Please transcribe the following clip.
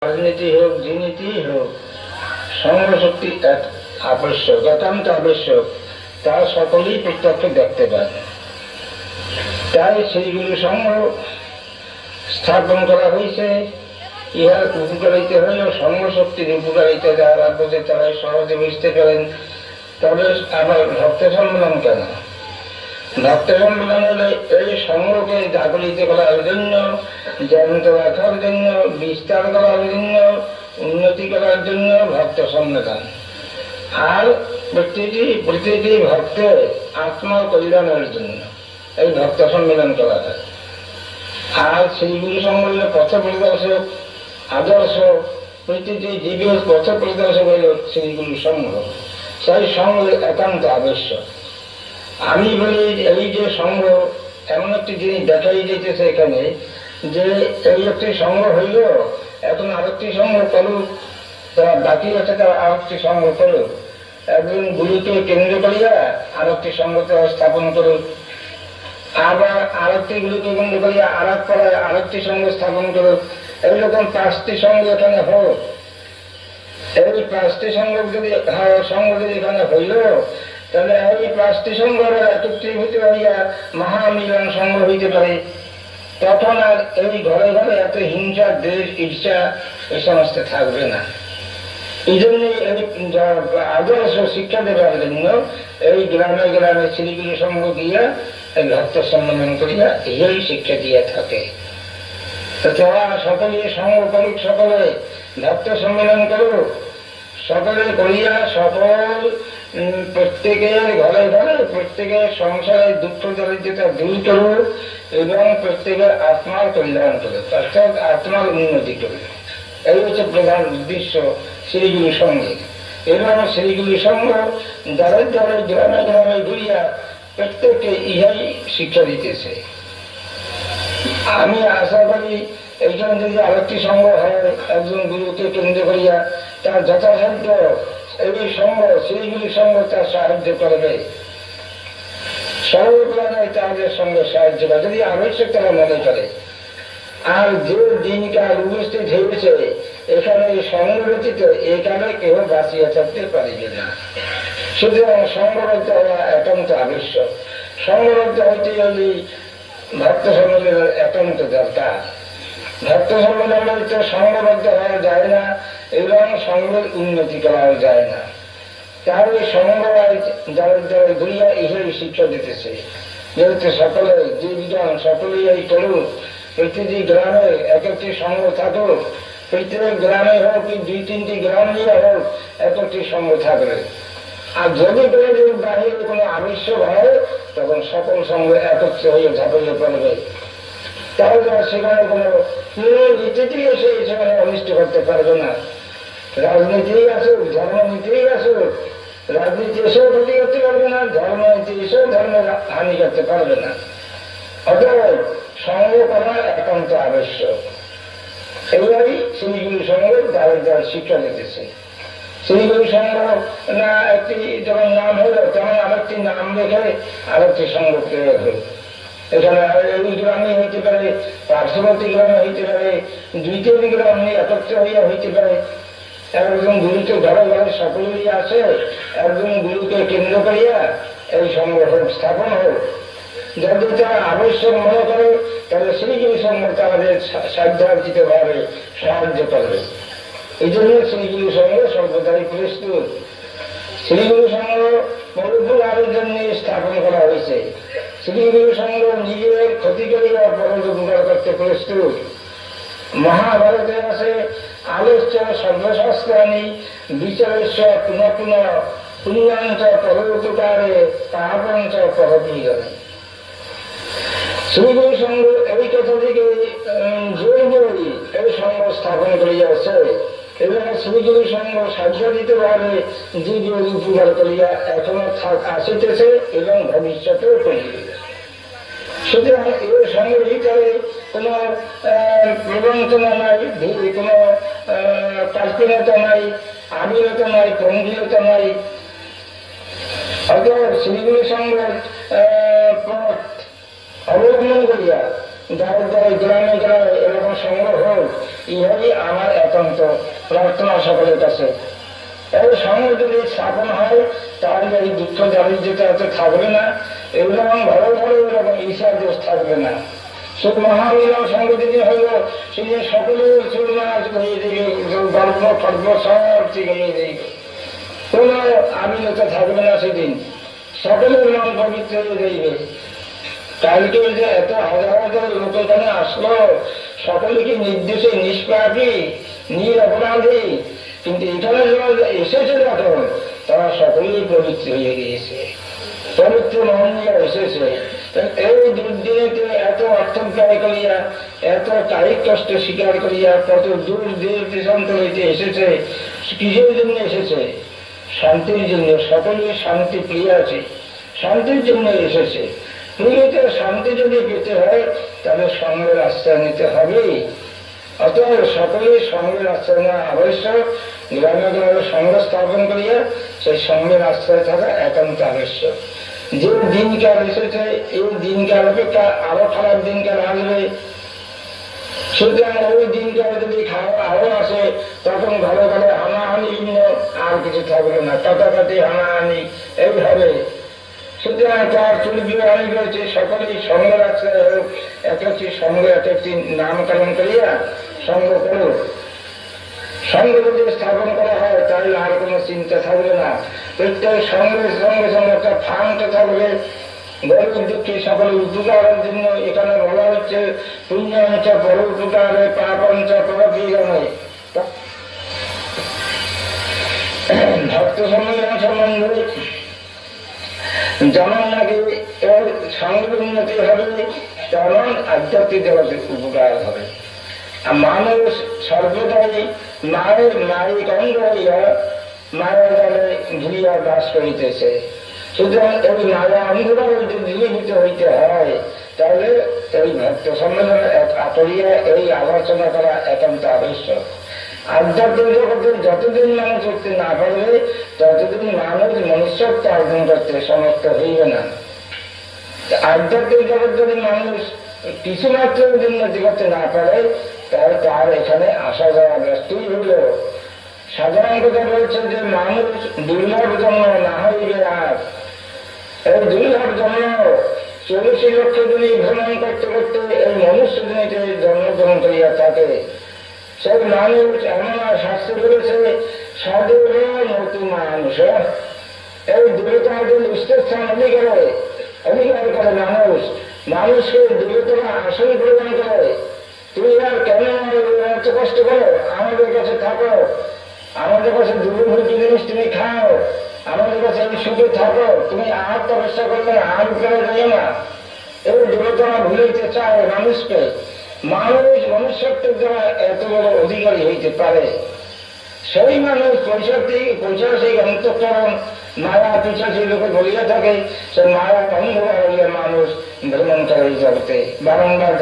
রাজনীতি হোক, দুর্নীতি হোক, সংঘশক্তি আবশ্যক, একান্ত আবশ্যক, তা সকলেই প্রত্যক্ষ দেখতে পায়। তাই সেইগুলো সংঘ স্থাপন করা হয়েছে। ইহার উপকারিতা হল সংঘশক্তির উপকারিতা যারা বোঝে তারা সহজে বুঝতে পারেন। তবে আবার ভক্ত সম্মেলন কেন? ভক্ত সম্মেলন হলে এই সংঘকে জাগরিত করার জন্য, জ্যান্ত রাখার জন্য, বিস্তার করার জন্য, উন্নতি করার জন্য ভক্ত সম্মেলন। আর প্রতিটি ভক্তের আত্মার কল্যাণের জন্য এই ভক্ত সম্মেলন করা হয়। আর সেইগুলি সম্মেলনে পথ প্রদর্শক, আদর্শ, প্রতিটি জীবের পথ প্রদর্শক হল সেইগুলি সংঘ। সেই সংঘের একান্ত আবশ্যক। আমি বলি এই যে সংঘ এমন একটি জিনিস দেখাই যেতেছে এখানে, যে এই একটি সংঘ হইল, এখন আরেকটি সংঘ করুক, তারা বাকি আছে তারা আরেকটি সংঘ করুক। একজন গুরুকে কেন্দ্র করিয়া আরেকটি সংঘ স্থাপন করুক, আবার আরেকটি গুরুকে কেন্দ্র করিয়া আরেক পাড়ায় আরেকটি সংঘ স্থাপন করুক। এইরকম 5টি সংঘ এখানে হোক। এই 5টি সংঘ যদি এখানে হইল, তাহলে এই 5টি সংঘ একত্রীভূত হইয়া মহামিলন সংঘ হইতে পারে। তখন আর এই ঘরে ঘরে এত হিংসা, দেশ, ঈর্ষা এই সমস্ত থাকবে না। এই জন্যই আদর্শ শিক্ষা দেবার জন্য এই গ্রামে গ্রামে শ্রীগুরু সংঘ গিয়া এই ভক্ত সম্মেলন করিয়া এই শিক্ষা দিয়ে থাকে। তো তারা সকলে সংঘ করুক, সকলে ভক্ত সম্মেলন করুক, সকলে করিয়া সকল প্রত্যেকের ঘরে ঘরে প্রত্যেকের সংসারের দুঃখ দরিদ্রতা দূর করুক এবং প্রত্যেকের আত্মার কল্যাণ করুক, অর্থাৎ আত্মার উন্নতি করুক। এই হচ্ছে প্রধান উদ্দেশ্য শ্রীগুরু সংঘের। এবং শ্রীগুরু সংঘ দ্বারে দ্বারে গ্রামে গ্রামে ঘুরিয়া প্রত্যেককে ইহাই শিক্ষা দিতেছে। আমি আশা করি এইখানে যদি আরেকটি সংঘ হয় একজন গুরুকে কেন্দ্র করিয়া, তার যথাসাধ্য এই সংঘ শ্রীগুরু সংঘ তার সাহায্য করবে, সর্বপ্রাণে তাদের সঙ্গে সাহায্য করে যদি আবশ্যক তারা মনে করে। আর যে দিনকাল উপস্থিত হয়েছে এখানে সংঘ ব্যতীত এখানে কেউ বাঁচিয়ে থাকতে পারিবে না। সুতরাং সংঘবদ্ধ হওয়া একান্ত আবশ্যক। সংঘবদ্ধ হইতে হলে ভক্ত সম্মেলনের একান্ত দরকার। ভক্ত সম্মেলনের তো সংঘবদ্ধ হওয়া যায় না এবং সংঘের উন্নতি করাও যায় না। তাহলে সংঘ যাদের দ্বারা ঘুরিয়া ইহাই শিক্ষা দিতেছে, যেহেতু সকলে জীবজন সকলেই এই করুক, প্রতিটি গ্রামে এক একটি সংঘ থাকুক, প্রত্যেক গ্রামে হোক কি 2-3টি গ্রাম নিয়ে হোক এক একটি সংঘ থাকবে। আর যদি কোনোদিন বাহিরে কোনো আবশ্যক হয় তখন সকল সংঘ একত্র হয়ে ঝাঁপিয়ে পড়বে। তাহলে সেখানে কোনো নীতি এসে সেখানে অনিষ্ট করতে পারবে না। রাজনীতি আসুক, ধর্মনীতি আসুক, রাজনীতি এসেও ক্ষতি করতে পারবে না, ধর্মনীতি এসেও ধর্মের হানি করতে পারবে না। অতএব সংঘ করা একান্ত আবশ্যক। এইভাবেই শ্রীগুরু সংঘ দ্বারে দ্বারে শিক্ষা দিতেছে। শ্রীগুরু সংঘ না একটি যখন নাম হলো তেমন আরেকটি নাম রেখে আরেকটি সংঘ প্রয়োগ হল। এখানে এই গ্রামে হইতে পারে, পার্শ্ববর্তী গ্রামে হইতে পারে, 2-3 গ্রাম নিয়ে একত্র হইয়া হইতে পারে। একজন গুরুকে ঘরে ঘরে সকলেই আসে, একজন গুরুকে কেন্দ্র করিয়া এই সংঘ স্থাপন হোক। যদি তারা আবশ্যক মনে করে তাহলে শ্রীগুরু সংঘ তাদের সাধ্যার্জিত ভাবে সাহায্য করবে। এই জন্য শ্রীগুরু সংঘ সর্বদাই প্রস্তুত। শ্রীগুরু সংঘ পরোপকারের জন্য স্থাপন করা হয়েছে। শ্রীগুরু সংঘ নিজের ক্ষতি করিয়া পরোপকার করতে প্রস্তুত। মহাভারতে আছে আলোচ্য সর্বশাস্ত্রাণি বিচারস্য পুনঃ পুনঃ পুণ্যাঞ্চ পরোপকারে পাপঞ্চ পরপীড়নে। শ্রীগুরু সংঘ এই কথা থেকে জোর করে এই সংঘ স্থাপন করিয়াছে এবং শ্রীগুরু সংঘ সাধ্যাদিত ভাবে জীবের উপকার করিয়া এখনো আসিতেছে এবং ভবিষ্যতেও করিবে। সুতরাং এই সংঘের ভিতরে কোনো প্রবঞ্চনা নাই, কোনো কাল্পন্যতা নাই, আবিরতা নাই, পঙ্গিলতা নাই। অতএব শ্রীগুরু সংঘের পথ অবলম্বন করিয়া যারা যারা গ্রামে গ্রামে এরকম সঙ্গ হোক, ইহাই আমার একান্ত প্রার্থনা সকলের কাছে। এই সঙ্গ যদি স্থাপন হয় তাহলে এই দুঃখ দারিদ্রতা এত থাকবে না, এরকম ভালো ভালো এরকম ঈশার দোষ থাকবে না। সে মহাবীর সঙ্গ যদি হইল সেদিন সকলের চুলমাস হয়ে দিবে, গল্প ফল্প সব থেকে হয়ে যাইবে, কোন আমিনতা থাকবে না, সেদিন সকলের মন পবিত্র হয়ে যাইবে। কালকে যে এত হাজার হাজার লোক এখানে আসলো, সকলে কি নির্দেশে নিষ্পাপী নিরপরাধী, কিন্তু এখানে যারা এসেছে যখন তারা সকলেই পবিত্র হয়ে গিয়েছে, পবিত্র মন নিয়ে এসেছে। এই দুর্দিনেতে এত অর্থ ব্যয় করিয়া, এত কায়িক কষ্ট স্বীকার করিয়া, কত দূর দেশান্ত হইতে এসেছে, কিসের জন্য এসেছে? শান্তির জন্য। সকলেই শান্তি প্রিয় আছে, শান্তির জন্য এসেছে। প্রিয়তে শান্তি যদি পেতে হয় তাহলে সঙ্গের আশ্রয় নিতে হবে। অতএব সকলেই সঙ্গের আশ্রয় নেওয়া আবশ্যক। গ্রামে গ্রামে সঙ্গ স্থাপন করিয়া সেই সঙ্গের আশ্রয় থাকা একান্ত আবশ্যক। যে দিনকাল এসেছে এই দিনকাল অপেক্ষা আরো খারাপ দিনকাল আসবে, সুতরাং ওই দিনকাল যদি খারাপ আরো আসে তখন ঘরে ঘরে হানাহানি ভিন্ন, আর কিছু থাকবে না, কাটাকাটি হানাহানি এইভাবে। সুতরাং তার চুলগুলো অনেক রয়েছে, সকলেই সঙ্গ রাখতে হোক, এক একটি সঙ্গ এক একটি নামকরণ করিয়া সঙ্গ করুক। সঙ্গ যদি স্থাপন করা হয় তাহলে আর কোনো চিন্তা থাকবে না। প্রত্যেক সঙ্গের সঙ্গে সঙ্গে একটা ফান্ড থাকবে, গরিব দুঃখী সকলের উপকারের জন্য। এখানে বলা হচ্ছে পুণ্যাঞ্চ পর উপকারে পাপঞ্চ পরপীড়নে। ভক্ত সম্মেলন সম্বন্ধে যেমন নাকি এর সঙ্গে উন্নতি হবে, তেমন আধ্যাত্মিক জগতের উপকার হবে। মানুষ সর্বদাই মায়ের নারী অঙ্গ হইয়া মায়ের দলে ঘিরিয়া বাস করিতেছে। সুতরাং এই মায়া অঙ্গরাও যদি দূরীভূত হইতে হয় তাহলে এই ভক্ত সম্মেলনে করিয়া এই আলোচনা করা একান্ত আবশ্যক। আধ্যাত্মিক জগতে যতদিন মানুষ করতে না পারবে ততদিন মানুষ মনুষ্যত্ব অর্জন করতে সমর্থ হইবে না। আধ্যাত্মিক জগৎ যদি মানুষ কিছুমাত্র উন্নতি করতে না পারে তাহলে তার এখানে আসা যাওয়া ব্যস্তই হইল। সাধারণ কথা বলছে যে মানুষ দুর্লভ জন্ম না হইবে আর। এই দুর্লভ জন্ম 40 লক্ষ দিনই ভ্রমণ করতে করতে এই মনুষ্য দিনে জন্মগ্রহণ করিয়া থাকে। সেই মানুষ এমন শাস্তি করেছে সদেব নতুন মানুষ। এই দূরতমাদের উচ্চস্থান অধিকার করে মানুষ, মানুষকে দূরতম আসন প্রদান করে। তুমি আর কেন এত কষ্ট করো? আমাদের কাছে থাকো, আমাদের কাছে দুর্ভোগী জিনিস তুমি খাও, আমাদের কাছে এই সুখে থাকো, তুমি আর তপস্যা করবে না, আর উপরে যাই না। এই দূরতম ভুলাইতে চায় মানুষকে। মানুষ মনুষ্যত্বের দ্বারা এত বড় অধিকারী হইতে পারে। সেই মানুষ পৈশাচিক অন্তঃকরণ মায়া পিছাচি লোকে বলিয়া থাকে, সে মায়া অন্ধ হইয়া মানুষ ভ্রমণ করে জগতে বারংবার